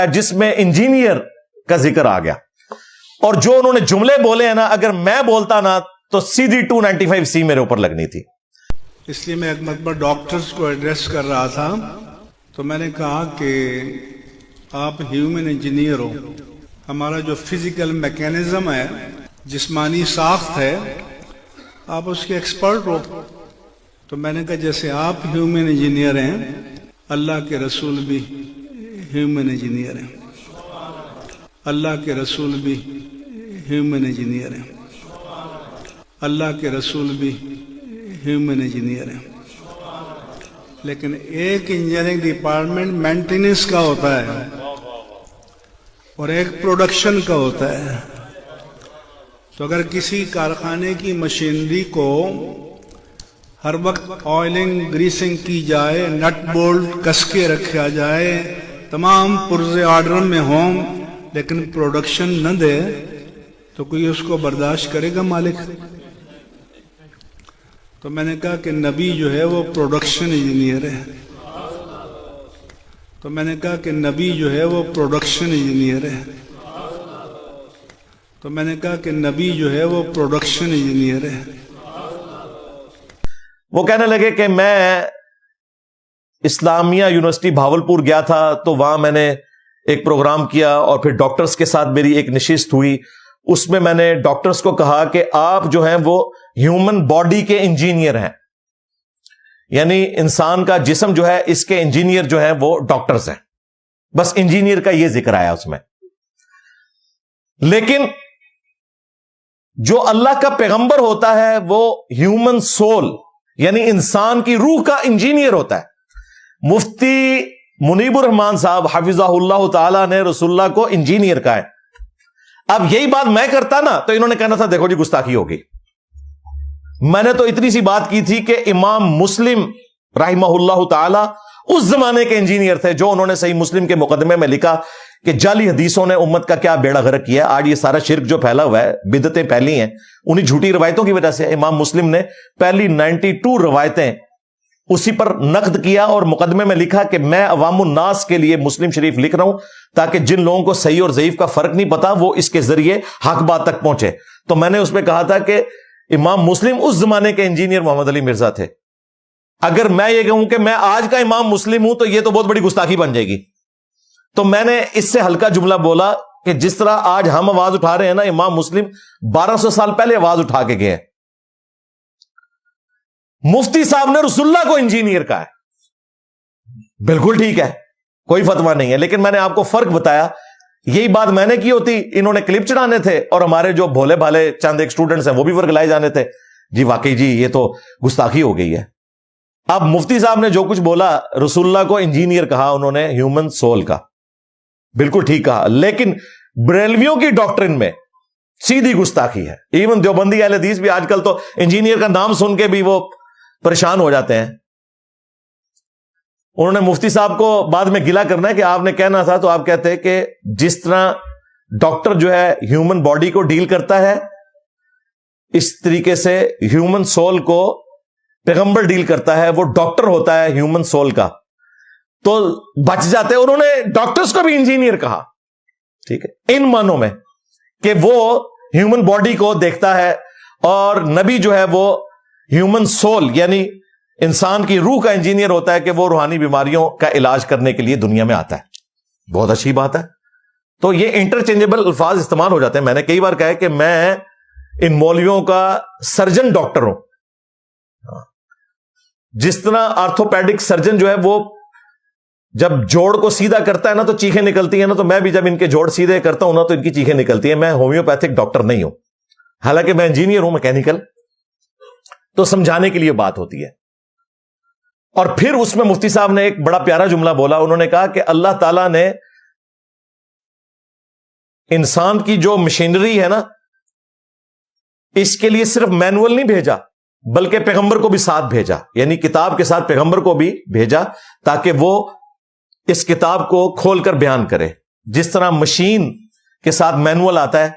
جس میں انجینئر کا ذکر آ گیا، اور جو انہوں نے جملے بولے ہیں نا، اگر میں بولتا نا تو سیدھی 295C میرے اوپر لگنی تھی۔ اس لیے میں ایک مرتبہ ڈاکٹرز کو ایڈریس کر رہا تھا تو میں نے کہا کہ آپ ہیومن انجینئر ہو، ہمارا جو فزیکل میکینزم ہے، جسمانی ساخت ہے، آپ اس کے ایکسپرٹ ہو۔ تو میں نے کہا جیسے آپ ہیومن انجینئر ہیں، اللہ کے رسول بھی ہیومن انجینئر ہیں، اللہ کے رسول بھی ہیومن انجینئر ہیں، اللہ کے رسول بھی ہیومن انجینئر ہیں۔ لیکن ایک انجینئرنگ ڈپارٹمنٹ مینٹیننس کا ہوتا ہے اور ایک پروڈکشن کا ہوتا ہے۔ تو اگر کسی کارخانے کی مشینری کو ہر وقت آئلنگ گریسنگ کی جائے، نٹ بولٹ کس کے رکھا جائے، تمام پرزے آرڈر میں ہوں، لیکن پروڈکشن نہ دے، تو کوئی اس کو برداشت کرے گا مالک؟ تو میں نے کہا کہ نبی جو ہے وہ پروڈکشن انجینئر ہے۔ تو میں نے کہا کہ نبی جو ہے وہ پروڈکشن انجینئر ہے۔ تو میں نے کہا کہ نبی جو ہے وہ پروڈکشن انجینئر ہے۔ وہ کہنے لگے کہ میں اسلامیہ یونیورسٹی بھاولپور گیا تھا، تو وہاں میں نے ایک پروگرام کیا اور پھر ڈاکٹرز کے ساتھ میری ایک نشست ہوئی۔ اس میں نے ڈاکٹرز کو کہا کہ آپ جو ہیں وہ ہیومن باڈی کے انجینئر ہیں، یعنی انسان کا جسم جو ہے اس کے انجینئر جو ہیں وہ ڈاکٹرز ہیں۔ بس انجینئر کا یہ ذکر آیا اس میں۔ لیکن جو اللہ کا پیغمبر ہوتا ہے وہ ہیومن سول یعنی انسان کی روح کا انجینئر ہوتا ہے۔ مفتی منیب الرحمان صاحب حفظہ اللہ تعالی نے رسول اللہ کو انجینئر کہا ہے۔ اب یہی بات میں کرتا نا تو انہوں نے کہنا تھا دیکھو جی گستاخی ہوگی۔ میں نے تو اتنی سی بات کی تھی کہ امام مسلم رحمہ اللہ تعالی اس زمانے کے انجینئر تھے، جو انہوں نے صحیح مسلم کے مقدمے میں لکھا کہ جعلی حدیثوں نے امت کا کیا بیڑا غرق کیا۔ آج یہ سارا شرک جو پھیلا ہوا ہے، بدعتیں پھیلی ہیں انہی جھوٹی روایتوں کی وجہ سے۔ امام مسلم نے پہلی 92 روایتیں اسی پر نقد کیا اور مقدمے میں لکھا کہ میں عوام الناس کے لیے مسلم شریف لکھ رہا ہوں تاکہ جن لوگوں کو صحیح اور ضعیف کا فرق نہیں پتا وہ اس کے ذریعے حق بات تک پہنچے۔ تو میں نے اس میں کہا تھا کہ امام مسلم اس زمانے کے انجینئر محمد علی مرزا تھے۔ اگر میں یہ کہوں کہ میں آج کا امام مسلم ہوں تو یہ تو بہت بڑی گستاخی بن جائے گی۔ تو میں نے اس سے ہلکا جملہ بولا کہ جس طرح آج ہم آواز اٹھا رہے ہیں نا، امام مسلم 1200 سال پہلے آواز اٹھا کے گئے ہیں۔ مفتی صاحب نے رسول اللہ کو انجینئر کہا ہے، بالکل ٹھیک ہے، کوئی فتویٰ نہیں ہے، لیکن میں نے آپ کو فرق بتایا۔ یہی بات میں نے کی ہوتی، انہوں نے کلپ چڑھانے تھے اور ہمارے جو بھولے بھالے چند ایک سٹوڈنٹس ہیں وہ بھی ورگ لائے جانے تھے۔ جی واقعی جی یہ تو گستاخی ہو گئی ہے۔ اب مفتی صاحب نے جو کچھ بولا، رسول اللہ کو انجینئر کہا انہوں نے، ہیومن سول کا، بالکل ٹھیک کہا، لیکن بریلویوں کی ڈاکٹرن میں سیدھی گستاخی ہے۔ ایون دیوبندی اہل حدیث بھی آج کل تو انجینئر کا نام سن کے بھی وہ پریشان ہو جاتے ہیں۔ انہوں نے مفتی صاحب کو بعد میں گلا کرنا ہے کہ آپ نے کہنا تھا، تو آپ کہتے ہیں کہ جس طرح ڈاکٹر جو ہے ہیومن باڈی کو ڈیل کرتا ہے، اس طریقے سے ہیومن سول کو پیغمبر ڈیل کرتا ہے، وہ ڈاکٹر ہوتا ہے ہیومن سول کا، تو بچ جاتے۔ انہوں نے ڈاکٹرز کو بھی انجینئر کہا، ٹھیک ہے، ان معنوں میں کہ وہ ہیومن باڈی کو دیکھتا ہے، اور نبی جو ہے وہ ہیومن سول یعنی انسان کی روح کا انجینئر ہوتا ہے کہ وہ روحانی بیماریوں کا علاج کرنے کے لیے دنیا میں آتا ہے۔ بہت اچھی بات ہے۔ تو یہ انٹرچینجبل الفاظ استعمال ہو جاتے ہیں۔ میں نے کئی بار کہا ہے کہ میں ان مولویوں کا سرجن ڈاکٹر ہوں۔ جس طرح آرتھوپیڈک سرجن جو ہے وہ جب جوڑ کو سیدھا کرتا ہے نا تو چیخیں نکلتی ہیں نا، تو میں بھی جب ان کے جوڑ سیدھے کرتا ہوں نا تو ان کی چیخیں نکلتی ہیں۔ میں ہومیوپیتھک ڈاکٹر نہیں ہوں، حالانکہ میں انجینئر ہوں میکینیکل۔ تو سمجھانے کے لیے بات ہوتی ہے۔ اور پھر اس میں مفتی صاحب نے ایک بڑا پیارا جملہ بولا، انہوں نے کہا کہ اللہ تعالیٰ نے انسان کی جو مشینری ہے نا، اس کے لیے صرف مینول نہیں بھیجا بلکہ پیغمبر کو بھی ساتھ بھیجا، یعنی کتاب کے ساتھ پیغمبر کو بھی بھیجا تاکہ وہ اس کتاب کو کھول کر بیان کرے۔ جس طرح مشین کے ساتھ مینول آتا ہے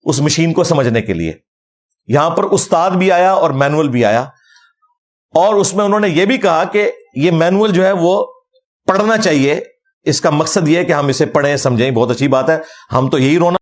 اس مشین کو سمجھنے کے لیے، یہاں پر استاد بھی آیا اور مینول بھی آیا۔ اور اس میں انہوں نے یہ بھی کہا کہ یہ مینول جو ہے وہ پڑھنا چاہیے اس کا مقصد یہ ہے کہ ہم اسے پڑھیں سمجھیں، بہت اچھی بات ہے، ہم تو یہی رونا